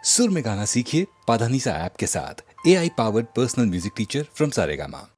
सुर में गाना सीखिए पाधानीसा ऐप के साथ। AI powered personal music teacher from Saregama.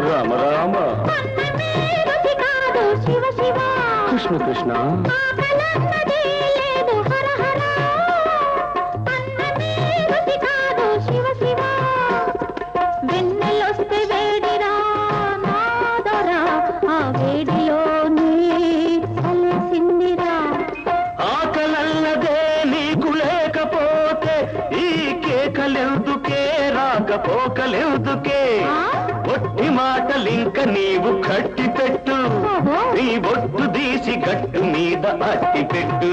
Rama Rama Krishna Krishna ఆకలన్నదే నీకు లేకపోతే ఈ కేకలెందుకే రాకపోకలెందుకే ఒట్టి మాటలింక నీవు కట్టి పెట్టు నీ బొట్టు తీసి గట్టు మీద అట్టి పెట్టు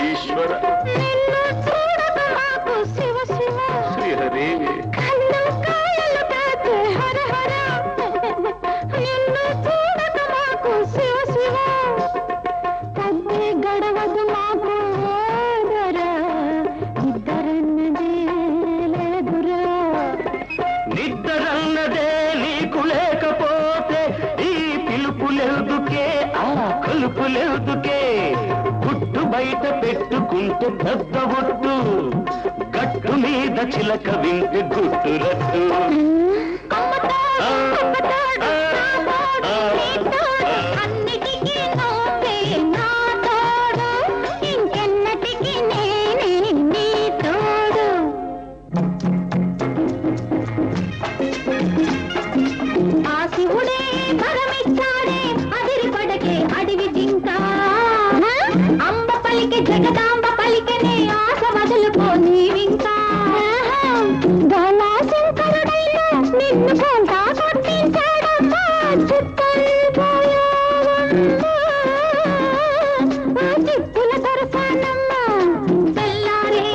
ఈశ్వర శ్రీహరి గడవదు మాకు నిద్రన్నదే నీకు లేకపోతే ఈ పిలుపులెందుకే ఆ కొలుపులెందుకే గుట్టు బయట పెట్టుకుంటే పెద్ద ఒట్టు గట్టు మీద చిలక వింటే గుట్టు రట్టు శివుడే వరమిచ్చాడే అదిరి పడకే అడివి జింక అంబ పలికే జగదాంబ పలికనే ఆశ వదులుకోనివింకా శంకరుడైనా నిన్ను కొంత కొట్టించాడమ్మా చిప్పుల దొరసానమ్మా తెల్లారే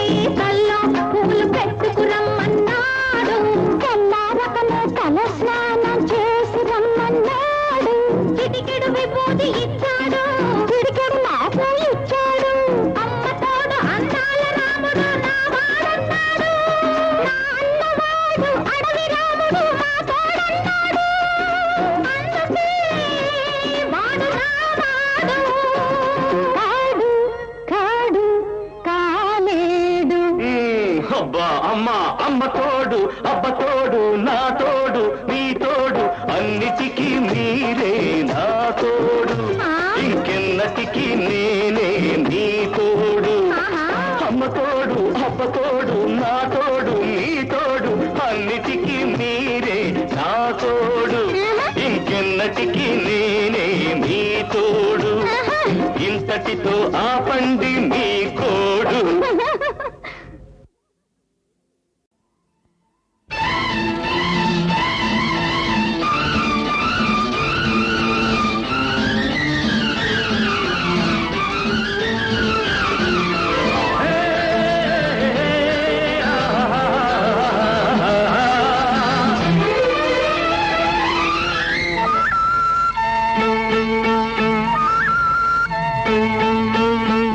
తల్లో పూలు పెట్టుకురమ్మన్నాడు తెల్లారకనే తల స్నానం చేసి రమ్మన్నాడు చిటికెడు విభూతి ఇచ్చాడు చిటికెడు నాకు ఇచ్చాడు అమ్మ తోడు అందాల రాముడు నా వాడన్నాడు నా అన్నవాడు అడవి రాముడు మా తోడన్నాడు అందుకే వాడు నా వాడు కాడు కాడు కాలేడు అబ్బా అమ్మ అమ్మ తోడు అబ్బ తోడు నా తోడు నీ తోడు అన్నిటికీ మీరే నా తోడు ఇంకెన్నటికీ నేనే నీ తోడు అమ్మ తోడు అబ్బ తోడు నా తోడు నీ తోడు అన్నిటికీ మీరే నా తోడు ఇంకెన్నటికీ నేనే నీ తోడు ఇంతటితో ఆపండి మీ కోడు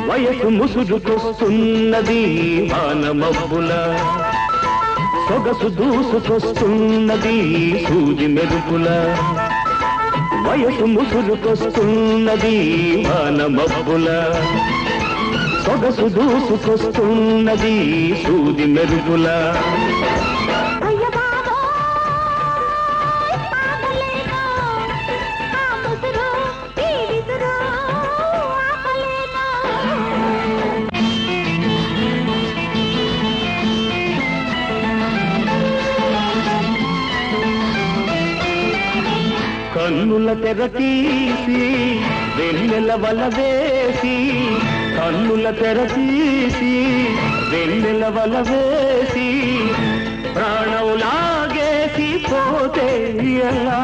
వయసు ముసురుకొస్తున్నది వానమబ్బుల సొగసు దూసుకొస్తున్నది సూది మెరుపుల వయసు ముసురుకొస్తున్నది వాన మబ్బుల సొగసు దూసుకొస్తున్నది సూది మెరుపుల కన్నుల తెర తీసి వెన్నెల వల వేసి కన్నుల తెర తీసి వెన్నెల వల వేసి ప్రాణం లాగేసి పోతే ఎలా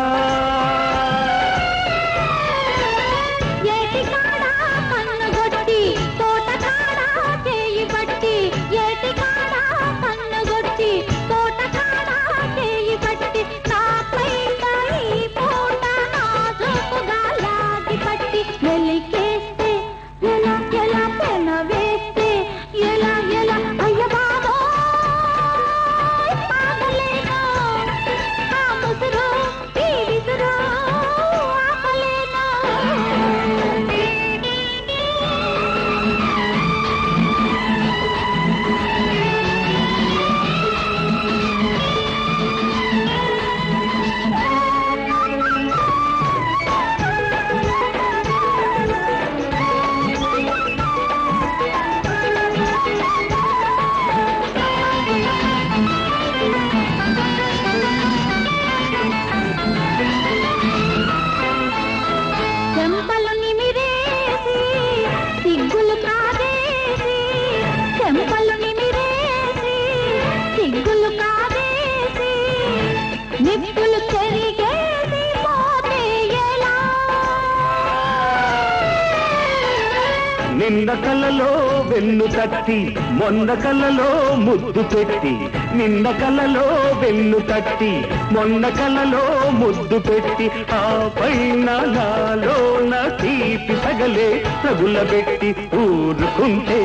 నిన్న కలలో వెన్ను తట్టి మొన్న కలలో ముద్దు పెట్టి నిన్న కలలో వెన్ను తట్టి మొన్న కలలో ముద్దు పెట్టి ఆ పైన నాలోన తీపి సగలే తగులబెట్టి ఊరుకుంటే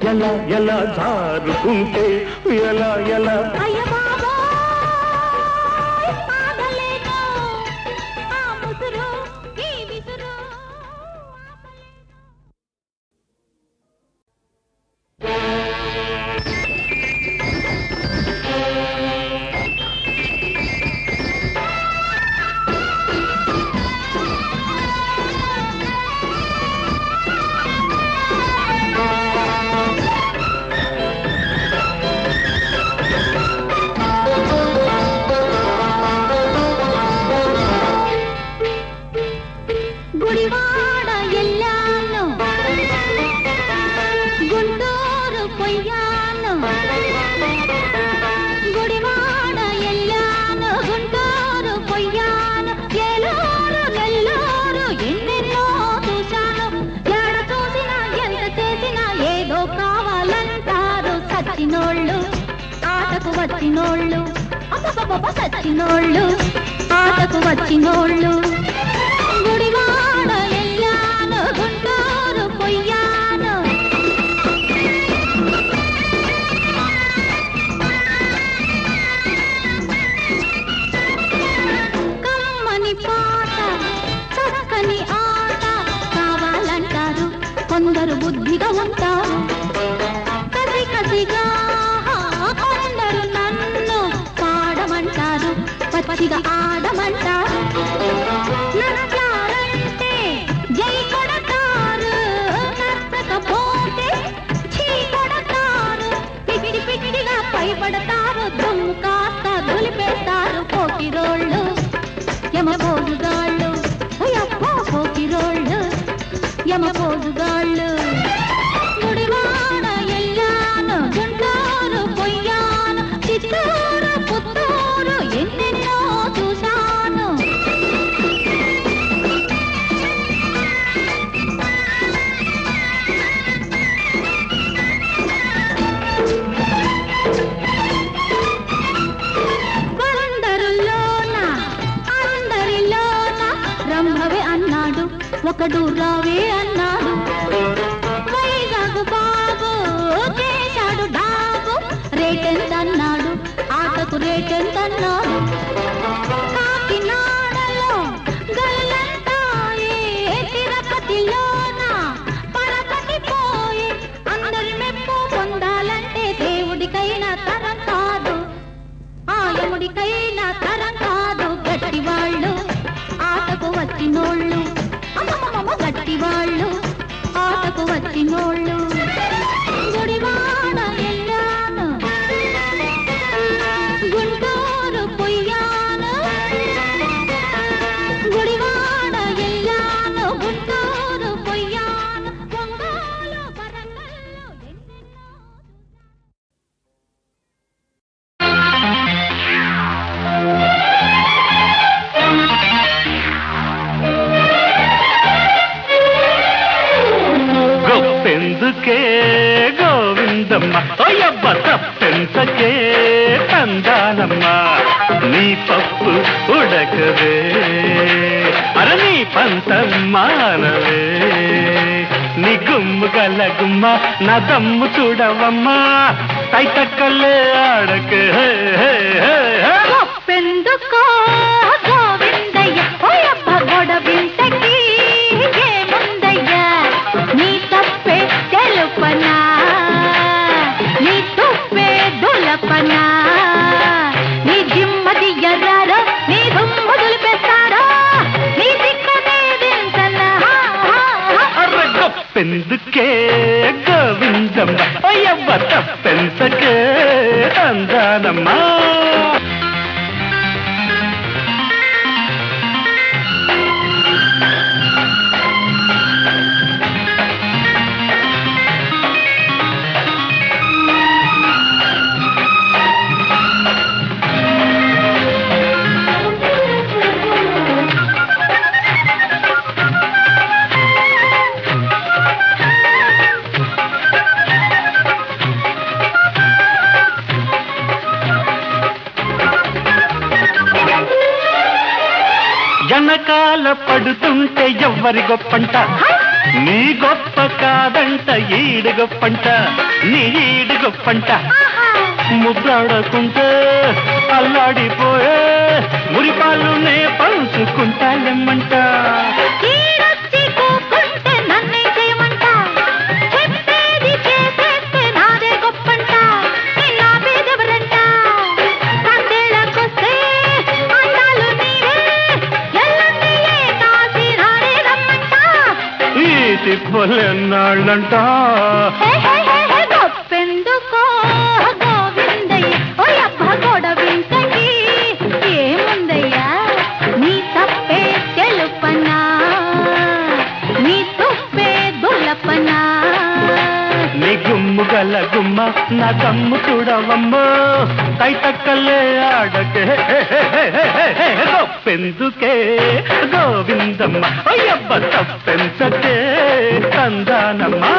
ఎలా ఎలా జారుకుంటే ఎలా ఎలా వచ్చినోళ్ళు సచ్చినోళ్ళు ఆటకు వచ్చినోళ్ళు గుడివాడ ఎల్లాను గుంటూరు పొయ్యాను కమ్మని పాట చక్కని ఆట కావాలంటారు కొందరు బుద్ధిగా ఉంటారు కసి కసిగా పచ్చిగా ఆడమంటారు నచ్చారంటే జై కొడతారు నచ్చకపోతే చీ కొడతారు పిగిడి పిగిడిగా పైపడతారు దుమ్ము కాస్త దులిపేస్తారు పోకిరోళ్ళు యమపోజుగాళ్ళు పోకిరోళ్ళు యమపోజుగాళ్ళు గుడివాడ ఎల్లాను గుంటూరు పొయ్యాను చిత్తూరు పుత్తూరు ఎన్నెన్నో చూశాను అందరిలోన రంభవే అన్నాడు ఒకడు రావే అన్నాడు వైజాగ్ బాబు చేశాడు డాబు రేటెంత అన్నాడు ఆటకు నాకు రేటెంతన్నాడు కాకినాడలో గల్లంతాయే తిరుపతిలోన పరపతి పోయి అందరి మెప్పు పొందాలంటే దేవుడికైనా తరం కాదు ఆయముడికైనా తరం కాదు గట్టివాళ్ళు ఆటకు వచ్చినోళ్ళు అమ్మమ్మ గట్టివాళ్ళు ఆటకు వచ్చినోళ్ళు గుడివాడ ఎల్లాను గుంటూరు పొయ్యాను గుడివాడ ఎల్లాను గుంటూరు పొయ్యాను ఒంగోలు వరంగల్లో ఎన్నెన్నో గొప్పెందుకే గోవిందమ్మ ఓయబ్బ తప్పెంతకే తందానమ్మ నీ పప్పు ఉడకవే అర నీ పంతం మానవే నీ గుమ్ము గల గుమ్మ నా దమ్ము చూడవమ్మా తైతక్కలే ఆడకే గొప్పెందుకో గోవిందయ్య ఓయబ్బ గొడవింతకి ఏముందయ్యా నీ తప్పే తెలుపనా నీ తుప్పే దులపనా నీ జిమ్మది ఎర్రారో నీ దుమ్ము దులిపేస్తారో నీ దిక్కనే దించనా అర్ర గొప్పెందుకే గోవిందమ్మ ఓయబ్బ తప్పెంతకే తందానమ్మా వెనకాల పడుతుంటే ఎవ్వరి గొప్పంట నీ గొప్ప కాదంట ఈడు గొప్పంట నీ ఈడు గొప్పంట ముద్దాడకుంటే అల్లాడిపోయే మురిపాలు నే పంచుకుంటాలేమ్మంట తిప్పలేనాళ్ళంట గొప్పెందుకో గోవిందయ్య ఓయబ్బ గొడవింతకి ఏముందయ్యా నీ తప్పే తెలుపనా నీ తుప్పే దులపనా నీ గుమ్ము గల గుమ్మ నా దమ్ము చూడవమ్మో తైతక్కలే ఆడకే గొప్పెందుకే గోవిందమ్మ అయ్యబ్బ తప్పెంతకే తందానమ్మా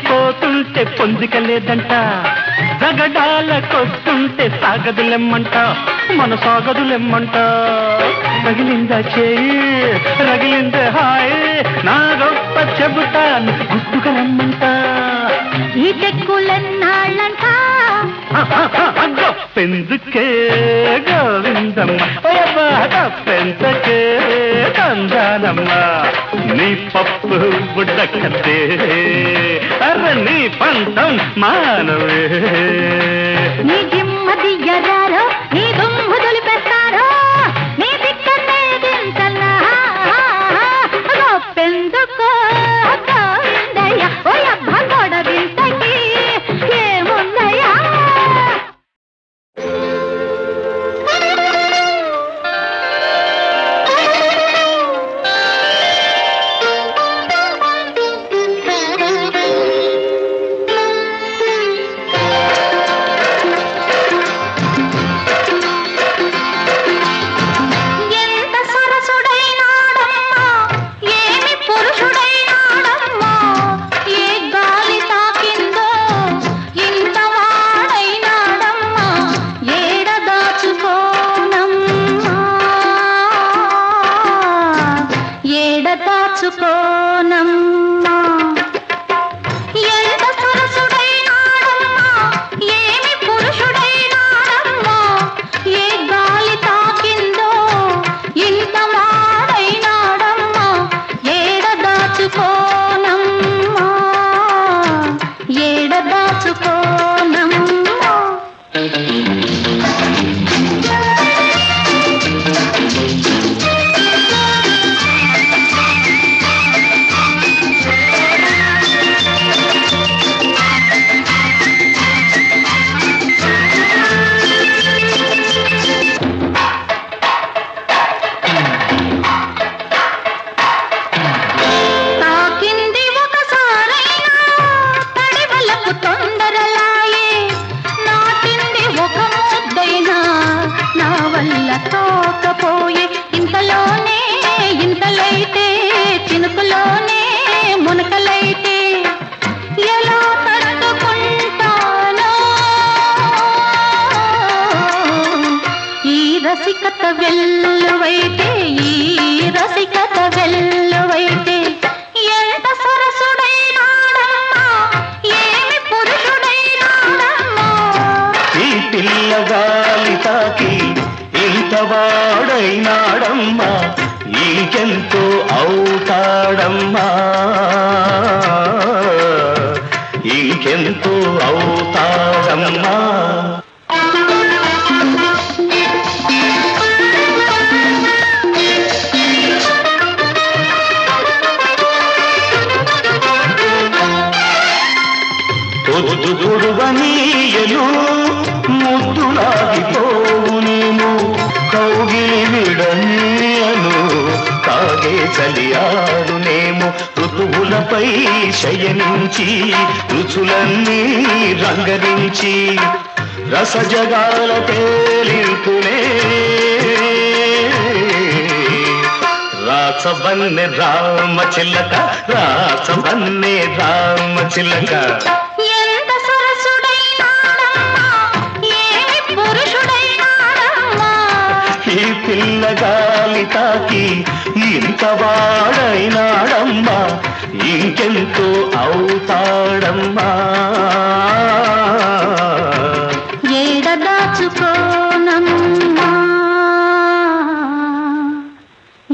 పోతుంటే పొందికలేదంట జగడాలకొస్తుంటే సాగదులెమ్మంట మన సాగదులెమ్మంట రగిలిందా చేయి రగిలిందే హాయ్ నా గొప్ప చెబుతాను గుట్టుగా రమ్మంట ఈ తెక్కులన్నాళ్ళంట గొప్పెందుకే గోవిందమ్మ తప్పెంతకే తందానమ్మ నీ పప్పు బుడ్డకతే అర్ర నీ పంతం మానవే నీ జిమ్మది ఎర్రారో నీ దుమ్ము దులిపేస్తారో నీ దిక్కనే దించనా గొప్పెందుకో గోవిందయ్య ఓయబ్బ గొడవింతకి ఏముందయ్యా తోకపోయే ఇంతలోనే ఇంతలైతే చినుకులోనే మునకలైతే ఎలా తట్టుకుంటానో ఈ రసికత వెల్లువైతే ఈ రసికత వెల్లువైతే ఎంత సరసుడైనాడమ్మా ఏమి పురుషుడైనాడమ్మా ఈ పిల్లగాలి తాకి ఇంత వాడైనాడమ్మా ఇంకెంతో అవుతాడమ్మా ఇంకెంతో అవుతాడమ్మా పొద్దుగురువనీయలు ముద్దులాగిపోవునేమో కౌగిలి విడనీయను కాగే చలియాడునేమో ఋతువులపై శయనించి రుచులన్నీ రంగరించి రసజగాల తేలింపునే రాసవన్నె రామ చిలక రాసవన్నె రామ చిలక ఎంత సరసుడైనాడమ్మా ఏమి పురుషుడైనాడమ్మా ఈ పిల్లగాలి తాకి ఇంత వాడైనాడమ్మా ఇంకెంతో అవుతాడమ్మా ఏడ దాచుకోనమ్మా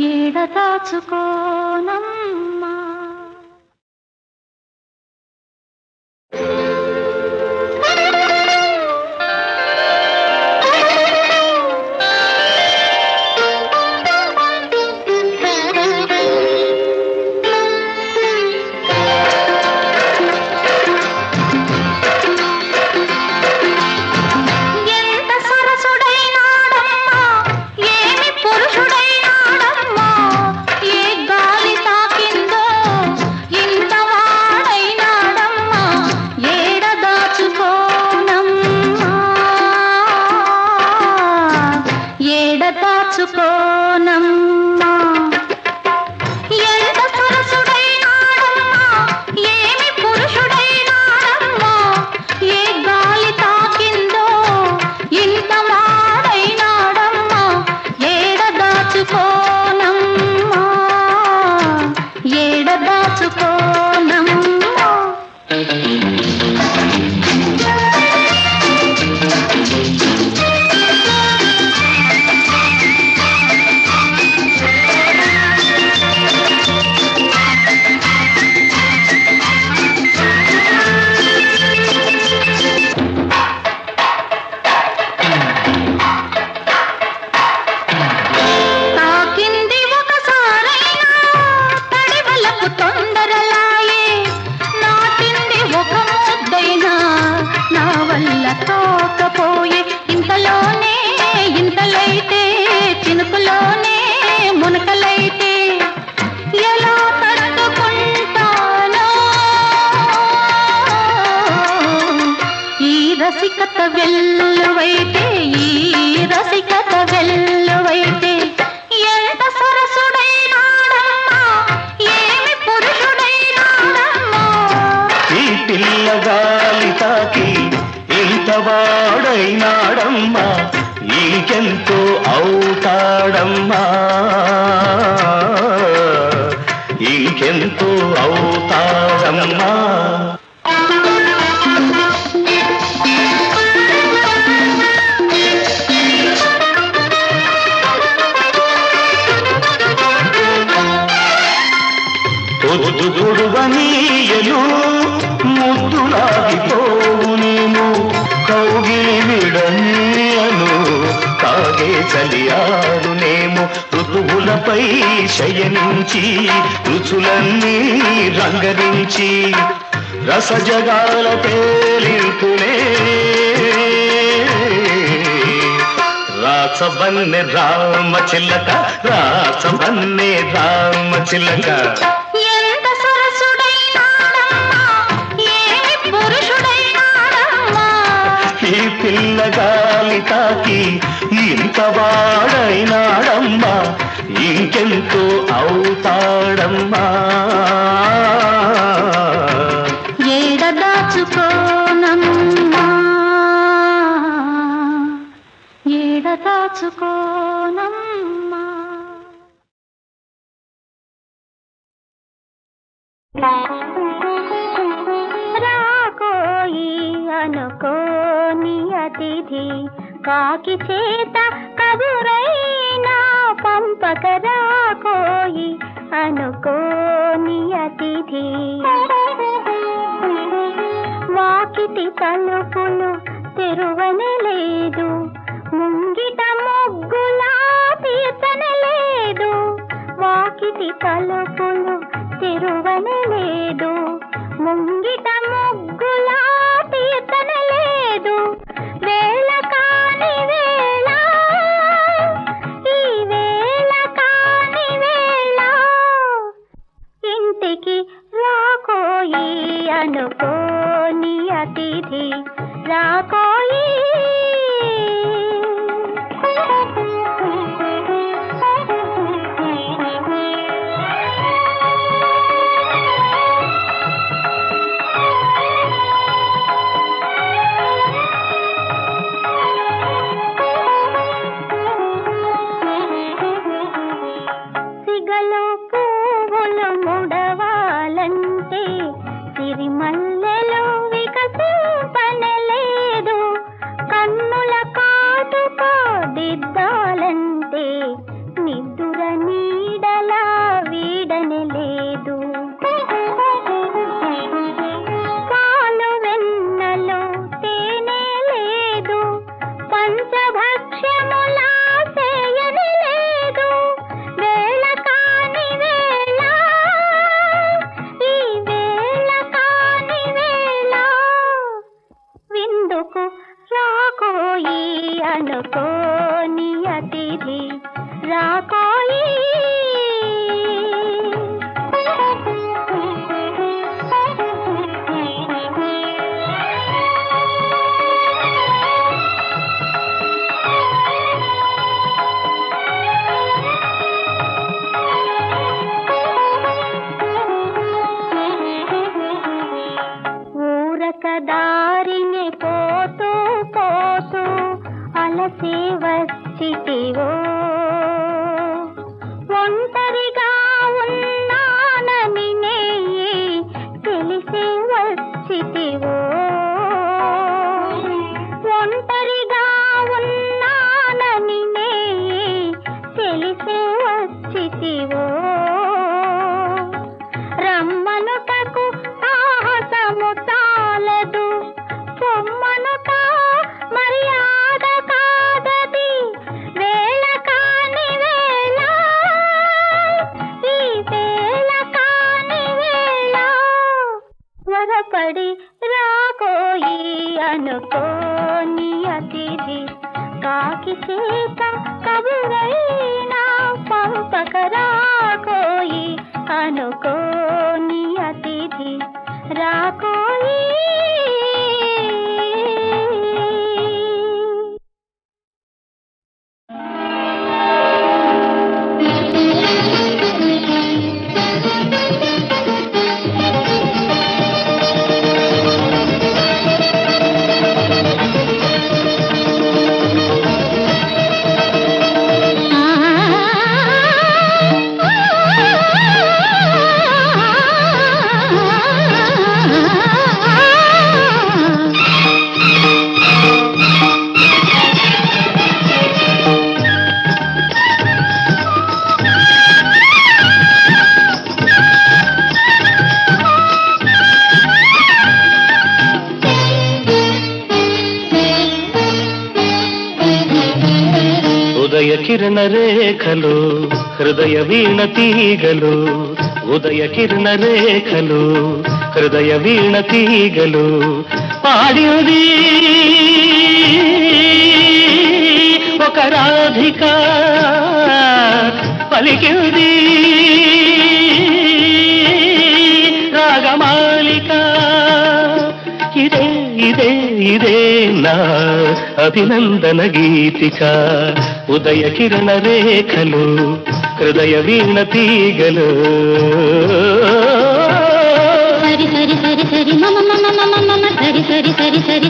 ఏడ దాచుకోనమ్మా ఎంత సరసుడైనాడమ్మా ఏమి పురుషుడైనాడమ్మా ఏ గాలి తాకిందో ఇంత వాడైనాడమ్మా ఏడ దాచుకోనమ్మా ఏడ దాచుకోనమ్మా ఎంత సరసుడైనాడమ్మా ఏమి పురుషుడైనాడమ్మా ఏ గాలి తాకిందో ఇంత వాడైనాడమ్మా ఏడ దాచుకోనమ్మా ఏడ దాచుకోనమ్మా తాకింది ఒకసారైనా తడివలకు తొందరలాయే నాటింది ఒక ముద్దైనా నా వల్ల తోకపోయే ఇంతలోనే ఇంతలైతే చినుకులోనే మునకలైతే ఎలా తట్టుకుంటానో ఈ రసికత వెల్లువైతే ఈ రసికత వెల్లువైతే ఎంత సరసుడైనాడమ్మా ఏమి పురుషుడైనాడమ్మా ఈ పిల్లగాలి తాకి ఇంత వాడైనాడమ్మా ఇంకెంతో అవుతాడమ్మా ఇంకెంతో అవుతాడమ్మా పొద్దుగురువనీయలు ముద్దులాగిపోవునేమో కౌగిలి విడనీయను కాగే చలియాడునేమో ఋతువులపై శయనించి రుచులన్నీ రంగరించి రసజగాల తేలింపునే రాసవన్నె రామ చిలక రాసవన్నె రామ చిలక ఎంత సరసుడైనాడమ్మా ఏమి పురుషుడైనాడమ్మా ఈ పిల్లగాలి తాకి ఇంతవాడైనాడమ్మా ఇంకెంతో అవుతాడమ్మా ఏడ దాచుకోనమ్మా ఏడ దాచుకోనమ్మా రాకోయి అనుకోని అతిథి కాకి చేత కబురైనా పంపక రాకోయి అనుకోని అతిథి వాకిటి తలుపులు తెరువనే లేదు ముంగిట ముగ్గులా తీర్చనే లేదు వాకిటి తలుపులు తెరువనే లేదు ముంగిట ముగ్గులా తీర్చనే లేదు వేళ కాని వేళ ఈ వేళ కాని వేళ ఇంటికి రాకోయి అనుకోని అతిథి రాకోయి సిగలో పువ్వులు ముడవాలంటే సిరిమల్లెలు వికసింపనలేదు కన్నుల కాటుక దిద్దాలంటే నిద్దుర నీడలా వీడనలేదు పాలు వెన్నలో తేనె లేదు పంచభక్ష్యములా చేయని లేదు వేళ కాని వేళ ఈ వేళ కాని వేళ విందుకు రాకోయి అనుకోని అతిథి రాకోయి ఊరక దారిని పోతూ పోతూ అలసి వచ్చితివో ఒంటరిగా ఉన్నానని తెలిసి వచ్చితివో ఒంటరిగా ఉన్నానని తెలిసి వచ్చితివో రమ్మనుటకు సాహసము చాలదు పొమ్మనుట మర్యాద కాదది వేళ కాని వేళ ఈ వేళ కాని వేళ త్వరపడి రాకోయి అనుకోని అతిథి కాకి చేత కబురైనా పంపక రాకోయి అనుకోని అతిథి రాకోయి ఉదయ కిరణ రేఖలు హృదయ వీణ తీగలు ఉదయ కిరణ రేఖలు హృదయ వీణ తీగలు పాడింది ఒక రాధిక పలికింది రాగమాలిక ఇదే ఇదే ఇదే నా అభినందన గీతిక ఉదయ కిరణ రేఖలు హృదయ వీణ తీగలు సరి సరి సరి సరి మమ మమ మమ మమ సరి సరి సరి సరి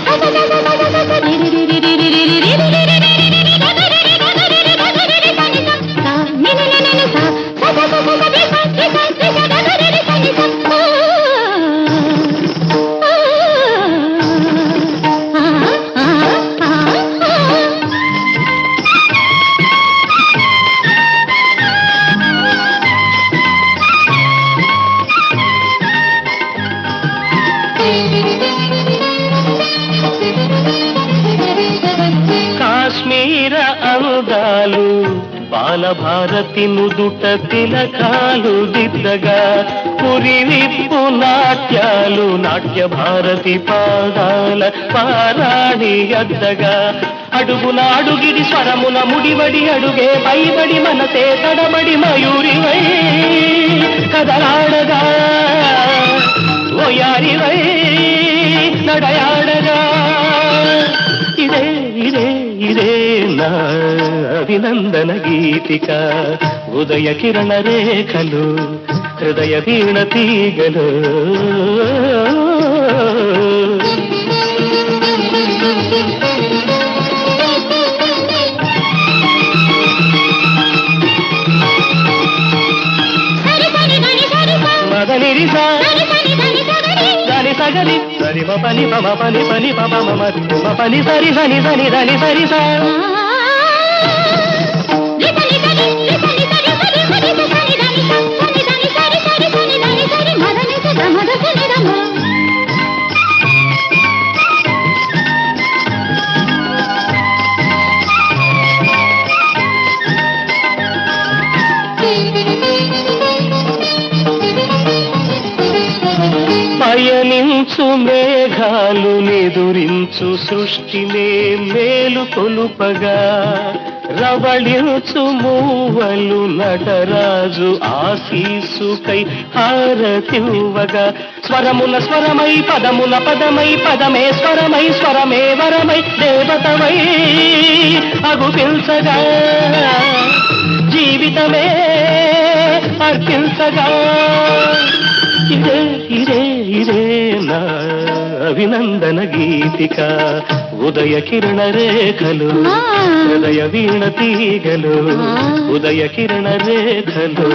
కాశ్మీర అందాలు బాలభారతి నుదుట తిలకాలు దిద్దగా పురివిప్పు నాట్యాలు నాట్య భారతి పాదాల పారాణి అద్దగా అడుగున అడుగిడి స్వరమున ముడివడి అడుగే పైబడి మనసే తడబడి మయూరివై కదలాడగా ఓయారివై నడయాడగా ఇదే ఇదే ఇదే నా అభినందన గీతిక ఉదయ కిరణ రేఖలు హృదయ వీణ తీగలు మదనిరిసా సరి సగరి సరి పని పమ పని పని పమ మమ పని సరి సని సని దని సరి సా పయనించు మేఘాలు నిదురించు సృష్టినే మేలు కొలుపగా రవళించు మూవలు నటరాజు ఆశీసుకై హారతివ్వగా స్వరమున స్వరమై పదమున పదమై పదమే స్వరమై స్వరమే వరమై దేవతమై అగుపించగా జీవితమే అర్పించగా ఇదే ఇదే ఇదే నా అభినందన గీతిక ఉదయ కిరణ రేఖలు హృదయ వీణ తీగలు ఉదయ కిరణ రేఖలు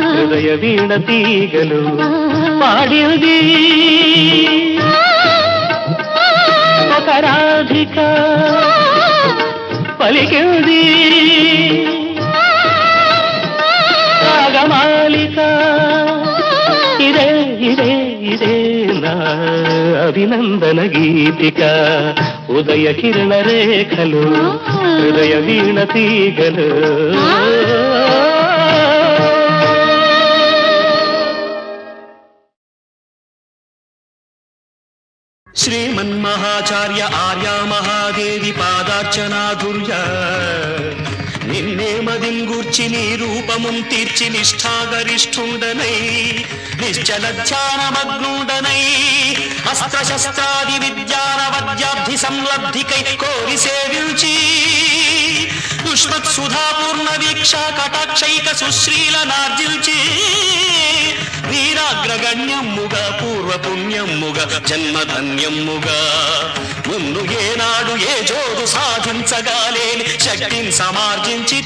హృదయ వీణ తీగలు పాడింది ఒక రాధిక పలికింది రాగమాలిక ఇదే ఇదే ఇదే నా అభినందన గీతిక ఉదయ కిరణ రేఖలు హృదయ వీణ తీగలు శ్రీమన్మహాచార్య ఆర్యా మహాదేవి పాదార్చనాధుర్య నిన్నే మదింగూర్చి నీ రూపముం తీర్చి నిష్ఠాగరిష్ఠుండనై నిశ్చల ధ్యానమగ్నుండనై అస్త్రశస్త్రాది విద్యానవద్యాబ్ధి సంలబ్ధికై కోరి సేవించి దుష్మత్ సుధాపూర్ణ వీక్ష కటాక్షైక సుశ్రీలనార్జించి వీరాగ్రగణ్యమ్ముగా పూర్వపుణ్యమ్ముగా జన్మధన్యమ్ముగా ముందు ఏనాడు ఏ జోడు సాధించగాలేని శక్తిని సమార్జించి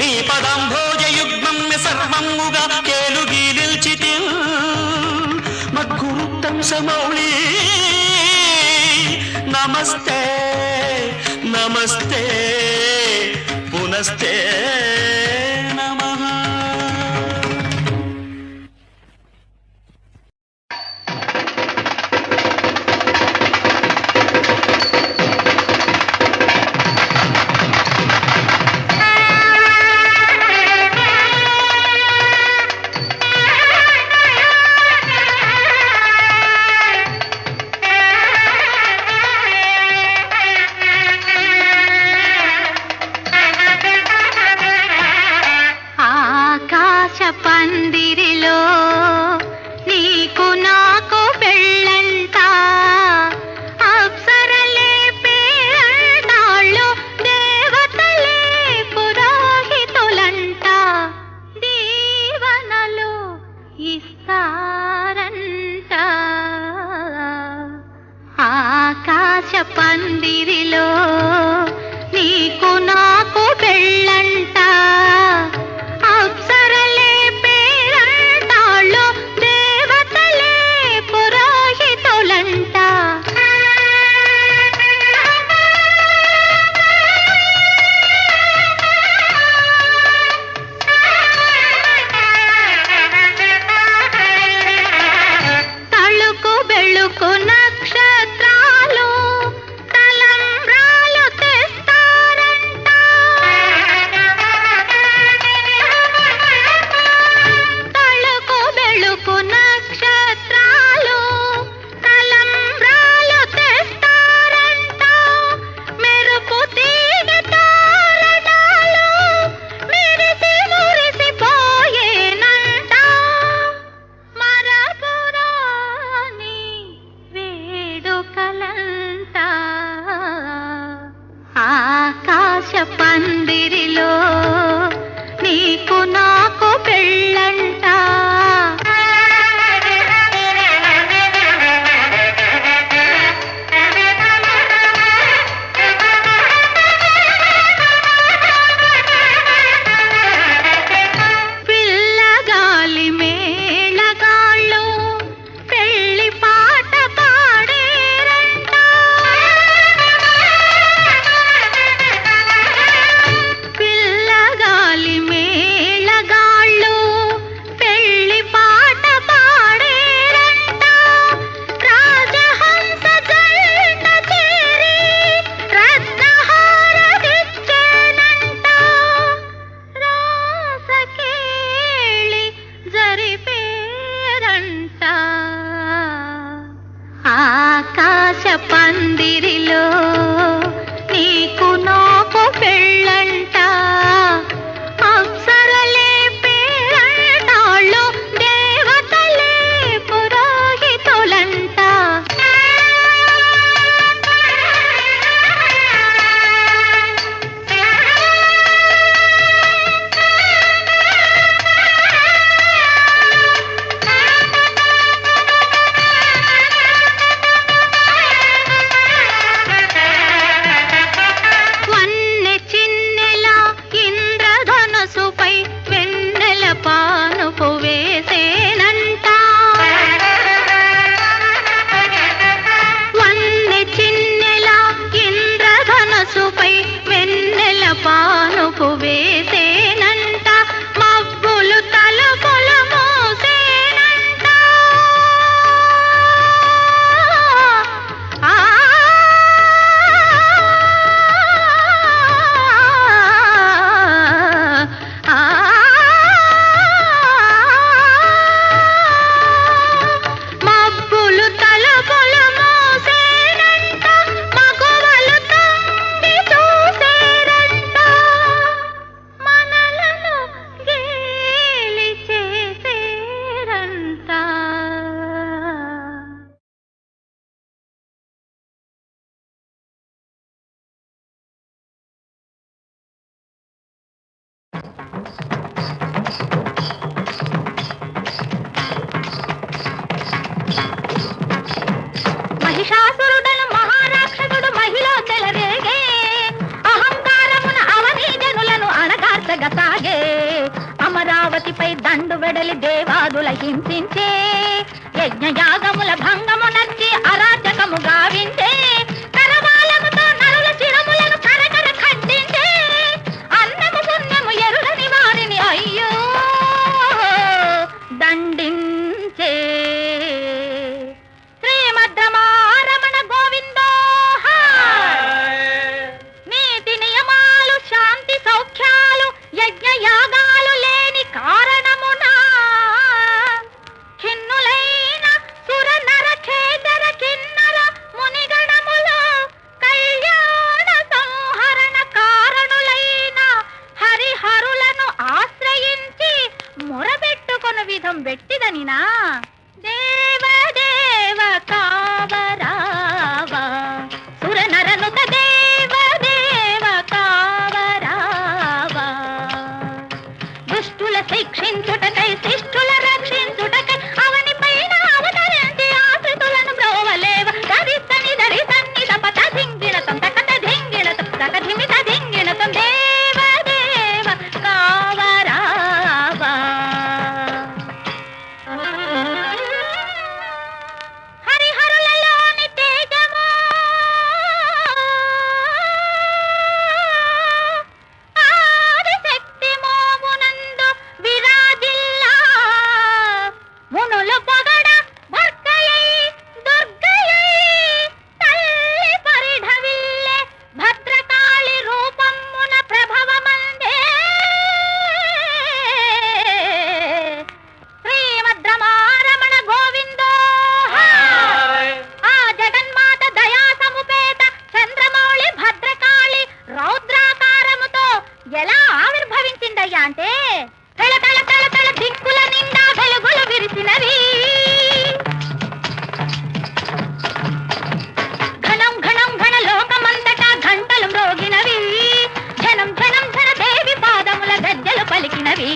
నీ పదంభోజయుగ్మం సర్వముగా కేలుగి నిల్చి మద్గురుత్తం సమౌళి నమస్తే నమస్తే పునస్తే నమః. పందిరిలో నీకు నాకు పెళ్ళంట అప్సరలే పేరంట జరగసాగే. అమరావతిపై దండు వెడలి దేవాదుల హింసించే, యజ్ఞయాగముల భంగము నచ్చి అరాచకము గావించే, కరవాలముతో నరుల చిరములను కరకర ఖండించే, అన్నము పుణ్యము ఎరుగని వారిని అయ్యో దండించే. శ్రీమద్రమారమణ గోవిందో నీతి నియమాలు శాంతి సౌఖ్యాలు యజ్ఞయాగాలు లేని కారణమున ఖిన్నులైన సుర నర ఖేదర కిన్నర మునిగణములు కళ్యాణ సంహరణ కారణులైన హరిహరులను ఆశ్రయించి మొరబెట్టుకొను విధం పెట్టిదనినా. దేవదేవ కావరావా సురనరనుత దేవదేవ కావరావా. దుష్టుల శిక్షించుటకై శిష్టుల రక్షించుటకై అవని పైన అవతరించి ఆశ్రితులను బ్రోవలేవ. దరితని దరితన్ని తపత ధింగిణతం తకత ధింగిణతం తక ధిమిత ధింగిణతం దేవదేవ కావరావా. హరిహరులలోని తేజము ఆదిశక్తి మోమునందు విరాజిల్లా. మునులు పొగడ భర్గయై దుర్గయై తల్లి పరిఢవిల్లె భద్రకాళి రూపమున ప్రభవమందే. శ్రీమద్రమారమణ గోవిందో ఆ జగన్మాత దయా సముపేత చంద్రమౌళి భద్రకాళి రౌద్రాకారముతో ఎలా ఆవిర్భవించిందయ్యా అంటే, తళ తళ తళ తళ దిక్కుల నిండా వెలుగులు విరిసినవి. ఘనం ఘనం ఘన లోకమంతటా ఘంటలు మ్రోగినవి. ఝనం ఝనం ఝన దేవి పాదముల గజ్జలు పలికినవి.